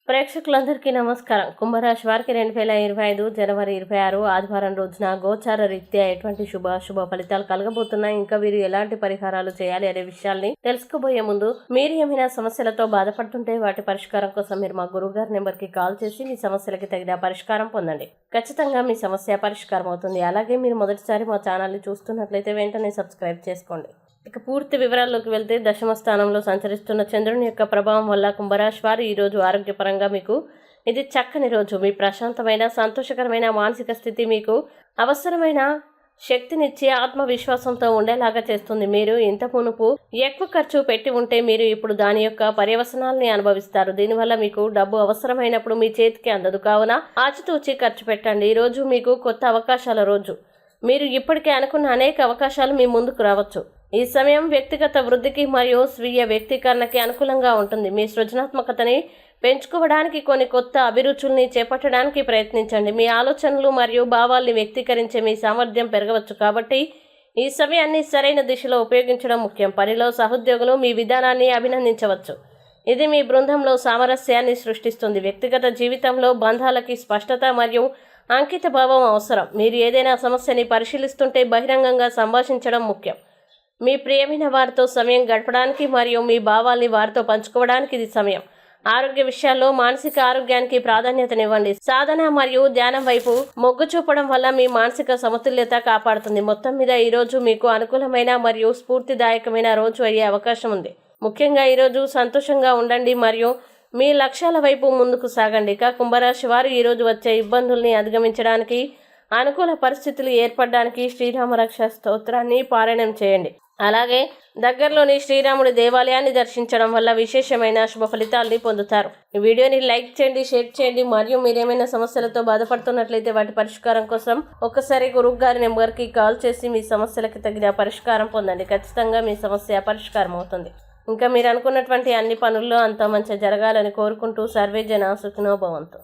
ప్రేక్షకులందరికీ నమస్కారం. కుంభరాశి వారికి 2025 జనవరి 26 ఆదివారం రోజున గోచార రీత్యా ఎటువంటి శుభాశుభ ఫలితాలు కలగబోతున్నాయి, ఇంకా వీరు ఎలాంటి పరిహారాలు చేయాలి అనే విషయాల్ని తెలుసుకోబోయే ముందు మీరు ఏమైనా సమస్యలతో బాధపడుతుంటే వాటి పరిష్కారం కోసం మీరు మా గురువుగారి నెంబర్కి కాల్ చేసి మీ సమస్యలకి తగిన పరిష్కారం పొందండి. ఖచ్చితంగా మీ సమస్య పరిష్కారం అవుతుంది. అలాగే మీరు మొదటిసారి మా ఛానల్ని చూస్తున్నట్లయితే వెంటనే సబ్స్క్రైబ్ చేసుకోండి. ఇక పూర్తి వివరాల్లోకి వెళ్తే, దశమ స్థానంలో సంచరిస్తున్న చంద్రుని యొక్క ప్రభావం వల్ల కుంభరాశి వారు ఈరోజు ఆరోగ్యపరంగా మీకు ఇది చక్కని రోజు. మీ ప్రశాంతమైన సంతోషకరమైన మానసిక స్థితి మీకు అవసరమైన శక్తినిచ్చి ఆత్మవిశ్వాసంతో ఉండేలాగా చేస్తుంది. మీరు ఇంత మునుపు ఎక్కువ ఖర్చు పెట్టి ఉంటే మీరు ఇప్పుడు దాని యొక్క పర్యవసనాల్ని అనుభవిస్తారు. దీనివల్ల మీకు డబ్బు అవసరమైనప్పుడు మీ చేతికి అందదు. కావున ఆచితూచి ఖర్చు పెట్టండి. ఈరోజు మీకు కొత్త అవకాశాల రోజు. మీరు ఇప్పటికే అనుకున్న అనేక అవకాశాలు మీ ముందుకు రావచ్చు. ఈ సమయం వ్యక్తిగత వృద్ధికి మరియు స్వీయ వ్యక్తీకరణకి అనుకూలంగా ఉంటుంది. మీ సృజనాత్మకతని పెంచుకోవడానికి కొన్ని కొత్త అభిరుచుల్ని చేపట్టడానికి ప్రయత్నించండి. మీ ఆలోచనలు మరియు భావాల్ని వ్యక్తీకరించే మీ సామర్థ్యం పెరగవచ్చు. కాబట్టి ఈ సమయాన్ని సరైన దిశలో ఉపయోగించడం ముఖ్యం. పనిలో సహోద్యోగులు మీ విధానాన్ని అభినందించవచ్చు. ఇది మీ బృందంలో సామరస్యాన్ని సృష్టిస్తుంది. వ్యక్తిగత జీవితంలో బంధాలకి స్పష్టత మరియు అంకిత భావం అవసరం. మీరు ఏదైనా సమస్యని పరిశీలిస్తుంటే బహిరంగంగా సంభాషించడం ముఖ్యం. మీ ప్రియమైన వారితో సమయం గడపడానికి మరియు మీ భావాల్ని వారితో పంచుకోవడానికి ఇది సమయం. ఆరోగ్య విషయాల్లో మానసిక ఆరోగ్యానికి ప్రాధాన్యతనివ్వండి. సాధన మరియు ధ్యానం వైపు మొగ్గు చూపడం వల్ల మీ మానసిక సమతుల్యత కాపాడుతుంది. మొత్తం మీద ఈరోజు మీకు అనుకూలమైన మరియు స్ఫూర్తిదాయకమైన రోజు అయ్యే అవకాశం ఉంది. ముఖ్యంగా ఈరోజు సంతోషంగా ఉండండి మరియు మీ లక్ష్యాల వైపు ముందుకు సాగండి. ఇక కుంభరాశి వారు ఈరోజు వచ్చే ఇబ్బందుల్ని అధిగమించడానికి, అనుకూల పరిస్థితులు ఏర్పడడానికి శ్రీరామ రక్ష స్తోత్రాన్ని పారాయణం చేయండి. అలాగే దగ్గరలోని శ్రీరాముడి దేవాలయాన్ని దర్శించడం వల్ల విశేషమైన శుభ ఫలితాలని పొందుతారు. ఈ వీడియోని లైక్ చేయండి, షేర్ చేయండి మరియు మీరేమైనా సమస్యలతో బాధపడుతున్నట్లయితే వాటి పరిష్కారం కోసం ఒక్కసారి గురువు గారి నెంబర్కి కాల్ చేసి మీ సమస్యలకి తగిన పరిష్కారం పొందండి. ఖచ్చితంగా మీ సమస్య పరిష్కారం అవుతుంది. ఇంకా మీరు అనుకున్నటువంటి అన్ని పనుల్లో అంతా మంచి జరగాలని కోరుకుంటూ సర్వే జన సుఖినో భవంతు.